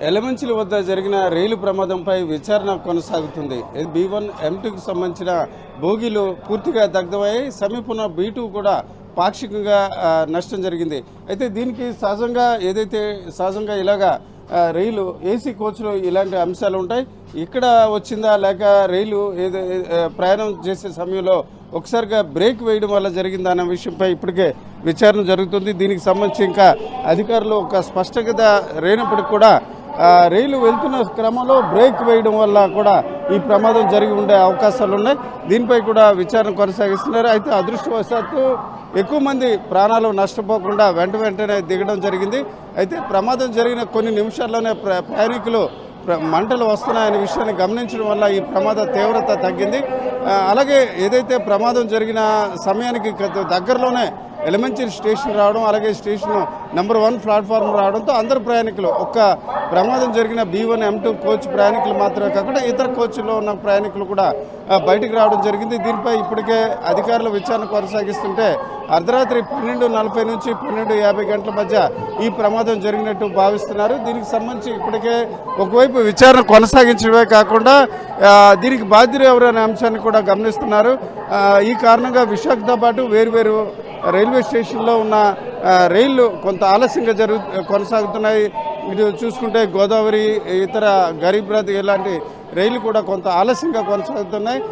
ఎలమంచిలి వద్ద జరిగిన రైలు ప్రమాదంపై విచారణ కొనసాగుతుంది. B1 M2కు సంబంధించిన బోగీలు పూర్తిగా దగ్ధమయ్యాయి. సమీపంలో B2 కూడా పాక్షికంగా నష్టం జరిగింది. అయితే దీనికి సహజంగా ఇలాగా రైలు ఏసీ కోచ్లో ఇలాంటి అంశాలు ఉంటాయి. ఇక్కడ వచ్చిందా లేక రైలు ప్రయాణం చేసే సమయంలో ఒకసారిగా బ్రేక్ వేయడం వల్ల జరిగిందా అన్న విషయంపై ఇప్పటికే విచారణ జరుగుతుంది. దీనికి సంబంధించి ఇంకా అధికారులు ఒక స్పష్టత లేనప్పటికీ కూడా రైలు వెళ్తున్న క్రమంలో బ్రేక్ వేయడం వల్ల కూడా ఈ ప్రమాదం జరిగి ఉండే అవకాశాలు ఉన్నాయి. దీనిపై కూడా విచారణ కొనసాగిస్తున్నారు. అయితే అదృష్టవశాత్తు ఎక్కువ మంది ప్రాణాలు నష్టపోకుండా వెంటనే దిగడం జరిగింది. అయితే ప్రమాదం జరిగిన కొన్ని నిమిషాల్లోనే ప్రయాణికులు మంటలు వస్తున్నాయనే విషయాన్ని గమనించడం వల్ల ఈ ప్రమాద తీవ్రత తగ్గింది. అలాగే ఏదైతే ప్రమాదం జరిగిన సమయానికి దగ్గరలోనే ఎలమంచిలి స్టేషన్ రావడం, అలాగే స్టేషన్ నెంబర్ 1 ప్లాట్ఫామ్ రావడంతో అందరు ప్రయాణికులు ఒక్క ప్రమాదం జరిగిన B1 M2 కోచ్ ప్రయాణికులు మాత్రమే కాకుండా ఇతర కోచ్ల్లో ఉన్న ప్రయాణికులు కూడా బయటికి రావడం జరిగింది. దీనిపై ఇప్పటికే అధికారులు విచారణ కొనసాగిస్తుంటే అర్ధరాత్రి 12:40 నుంచి 12:50 గంటల మధ్య ఈ ప్రమాదం జరిగినట్టు భావిస్తున్నారు. దీనికి సంబంధించి ఇప్పటికే ఒకవైపు విచారణ కొనసాగించడమే కాకుండా దీనికి బాధ్యులు ఎవరనే అంశాన్ని కూడా గమనిస్తున్నారు. ఈ కారణంగా విశాఖతో పాటు వేరువేరు రైల్వే స్టేషన్లో ఉన్న రైళ్లు కొంత ఆలస్యంగా కొనసాగుతున్నాయి. ఇటు చూసుకుంటే గోదావరి, ఇతర గరీబ్ రథ్ ఇలాంటి రైళ్లు కూడా కొంత ఆలస్యంగా కొనసాగుతున్నాయి.